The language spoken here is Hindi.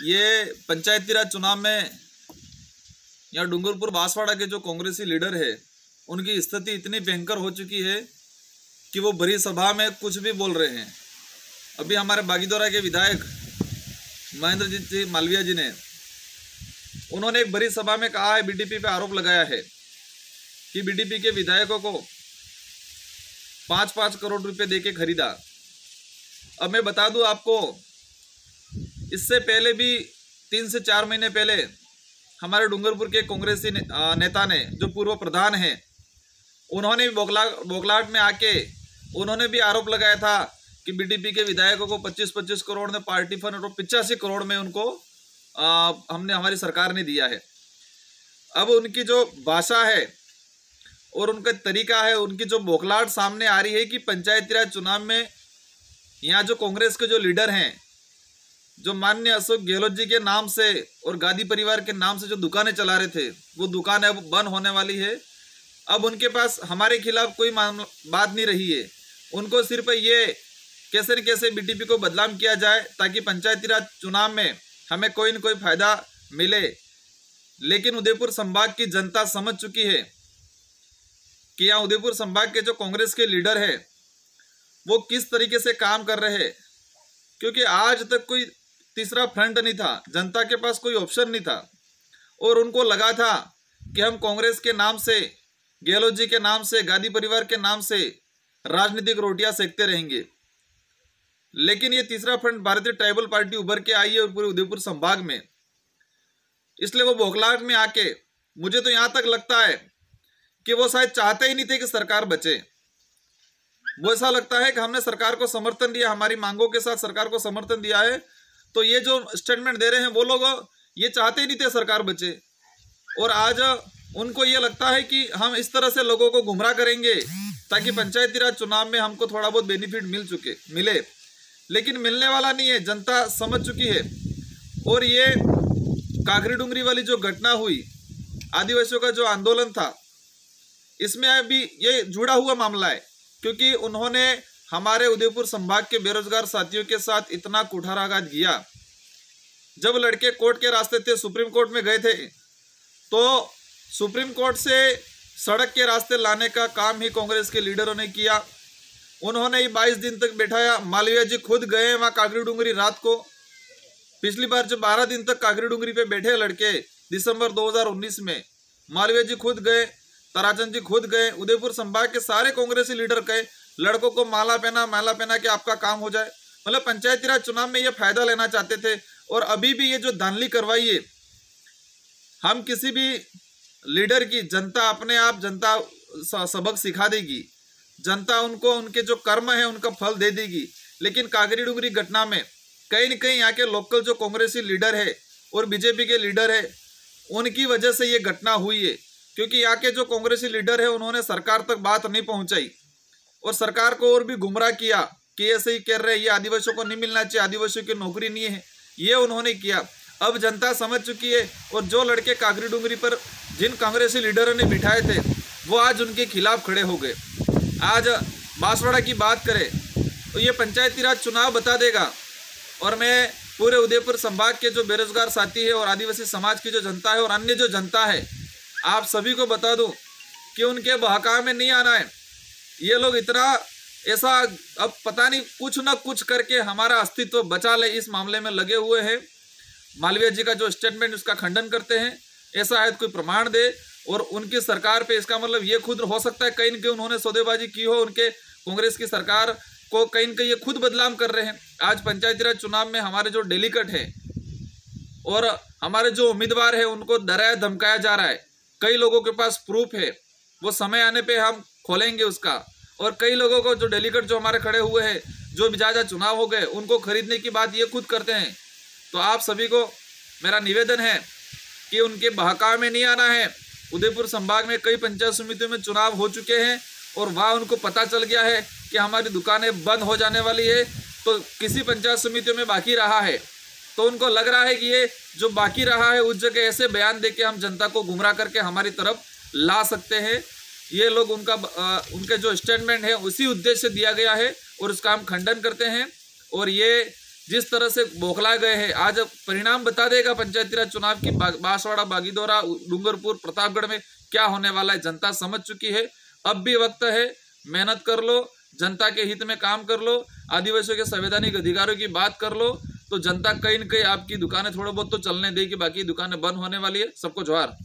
ये पंचायती राज चुनाव में यहाँ डूंगरपुर बांसवाड़ा के जो कांग्रेसी लीडर है उनकी स्थिति इतनी भयंकर हो चुकी है कि वो बड़ी सभा में कुछ भी बोल रहे हैं। अभी हमारे बागीदोरा के विधायक महेंद्रजीत जी मालवीय जी ने उन्होंने एक बड़ी सभा में कहा है, बीडीपी पे आरोप लगाया है कि बीडीपी के विधायकों को 5-5 करोड़ रुपए देके खरीदा। अब मैं बता दूं आपको, इससे पहले भी 3 से 4 महीने पहले हमारे डूंगरपुर के कांग्रेसी नेता ने, जो पूर्व प्रधान हैं, उन्होंने भी बोगलाहट में आके उन्होंने भी आरोप लगाया था कि बीडीपी के विधायकों को 25-25 करोड़ ने पार्टी फंड और 85 करोड़ में उनको हमारी सरकार ने दिया है। अब उनकी जो भाषा है और उनका तरीका है, उनकी जो बोखलाहट सामने आ रही है कि पंचायती राज चुनाव में यहाँ जो कांग्रेस के जो लीडर हैं, जो माननीय अशोक गहलोत जी के नाम से और गांधी परिवार के नाम से जो दुकानें चला रहे थे, वो दुकान अब बंद होने वाली है। अब उनके पास हमारे खिलाफ कोई बात नहीं रही है। उनको सिर्फ ये कैसे न कैसे बीटीपी को बदनाम किया जाए ताकि पंचायती राज चुनाव में हमें कोई न कोई फायदा मिले। लेकिन उदयपुर संभाग की जनता समझ चुकी है कि यहाँ उदयपुर संभाग के जो कांग्रेस के लीडर है वो किस तरीके से काम कर रहे हैं, क्योंकि आज तक कोई तीसरा फ्रंट नहीं था, जनता के पास कोई ऑप्शन नहीं था और उनको लगा था कि हम कांग्रेस के नाम से, गहलोत जी के नाम से, गांधी परिवार के नाम से राजनीतिक रोटियां सेकते रहेंगे। लेकिन ये तीसरा फ्रंट भारतीय ट्राइबल पार्टी उभर के आई है पूरे उदयपुर संभाग में, इसलिए वो बौखलाहट में आके, मुझे तो यहां तक लगता है कि वो शायद चाहते ही नहीं थे कि सरकार बचे। वो ऐसा लगता है कि हमने सरकार को समर्थन दिया, हमारी मांगों के साथ सरकार को समर्थन दिया है, तो ये जो स्टेटमेंट दे रहे हैं वो लोग ये चाहते ही नहीं थे सरकार बचे। और आज उनको ये लगता है कि हम इस तरह से लोगों को गुमराह करेंगे ताकि पंचायती राज चुनाव में हमको थोड़ा बहुत बेनिफिट मिले, लेकिन मिलने वाला नहीं है। जनता समझ चुकी है। और ये कागरी डूंगरी वाली जो घटना हुई, आदिवासियों का जो आंदोलन था, इसमें अभी ये जुड़ा हुआ मामला है, क्योंकि उन्होंने हमारे उदयपुर संभाग के बेरोजगार साथियों के साथ इतना कुठाराघात किया। जब लड़के कोर्ट के रास्ते थे, सुप्रीम कोर्ट में गए थे, तो सुप्रीम कोर्ट से सड़क के रास्ते लाने का काम ही कांग्रेस के लीडरों ने किया। उन्होंने ही 22 दिन तक बैठाया। मालवीय जी खुद गए वहां कागरी डूंगरी रात को। पिछली बार जब 12 दिन तक कागरी डूंगरी पे बैठे लड़के, दिसंबर 2019 में, मालवीय जी खुद गए, ताराचंद जी खुद गए, उदयपुर संभाग के सारे कांग्रेसी लीडर गए। लड़कों को माला पहना कि आपका काम हो जाए। मतलब पंचायती राज चुनाव में ये फायदा लेना चाहते थे। और अभी भी ये जो धांधली करवाई है, हम किसी भी लीडर की, जनता अपने आप जनता सबक सिखा देगी, जनता उनको उनके जो कर्म है उनका फल दे देगी। लेकिन कागरी डूंगरी घटना में कहीं न कहीं यहाँ के लोकल जो कांग्रेसी लीडर है और बीजेपी के लीडर है, उनकी वजह से ये घटना हुई है। क्योंकि यहाँ के जो कांग्रेसी लीडर है उन्होंने सरकार तक बात नहीं पहुंचाई और सरकार को और भी गुमराह किया कि ऐसे ही कर रहे, ये आदिवासियों को नहीं मिलना चाहिए, आदिवासियों की नौकरी नहीं है, ये उन्होंने किया। अब जनता समझ चुकी है। और जो लड़के कागरी डूंगरी पर जिन कांग्रेसी लीडरों ने बिठाए थे वो आज उनके खिलाफ खड़े हो गए। आज बांसवाड़ा की बात करें तो ये पंचायती राज चुनाव बता देगा। और मैं पूरे उदयपुर संभाग के जो बेरोजगार साथी है और आदिवासी समाज की जो जनता है और अन्य जो जनता है, आप सभी को बता दूं कि उनके बहकावे में नहीं आना है। ये लोग इतना ऐसा, अब पता नहीं, कुछ ना कुछ करके हमारा अस्तित्व बचा ले, इस मामले में लगे हुए हैं। मालवीय जी का जो स्टेटमेंट उसका खंडन करते हैं, ऐसा है कोई प्रमाण दे। और उनकी सरकार पे, इसका मतलब ये खुद हो सकता है कहीं न कहीं उन्होंने सौदेबाजी की हो, उनके कांग्रेस की सरकार को कहीं न कहीं ये खुद बदनाम कर रहे हैं। आज पंचायती राज चुनाव में हमारे जो डेलीगेट है और हमारे जो उम्मीदवार है उनको डराया धमकाया जा रहा है। कई लोगों के पास प्रूफ है, वो समय आने पे हम खोलेंगे उसका। और कई लोगों को जो डेलीगेट जो हमारे खड़े हुए हैं, जो भी ज़्यादा चुनाव हो गए, उनको खरीदने की बात ये खुद करते हैं। तो आप सभी को मेरा निवेदन है कि उनके बहकावे में नहीं आना है। उदयपुर संभाग में कई पंचायत समितियों में चुनाव हो चुके हैं और वहाँ उनको पता चल गया है कि हमारी दुकानें बंद हो जाने वाली है, तो किसी पंचायत समितियों में बाकी रहा है, तो उनको लग रहा है कि ये जो बाकी रहा है उस जगह ऐसे बयान देके हम जनता को गुमराह करके हमारी तरफ ला सकते हैं। ये लोग उनके जो स्टेटमेंट है उसी उद्देश्य से दिया गया है और उसका हम खंडन करते हैं। और ये जिस तरह से बौखला गए हैं, आज परिणाम बता देगा पंचायती राज चुनाव की। बांसवाड़ा, बागीदोरा, डूंगरपुर, प्रतापगढ़ में क्या होने वाला है जनता समझ चुकी है। अब भी वक्त है, मेहनत कर लो, जनता के हित में काम कर लो, आदिवासियों के संवैधानिक अधिकारों की बात कर लो, तो जनता कहीं न कहीं आपकी दुकानें थोड़ा बहुत तो चलने देगी, बाकी दुकानें बंद होने वाली है। सबको जोहार।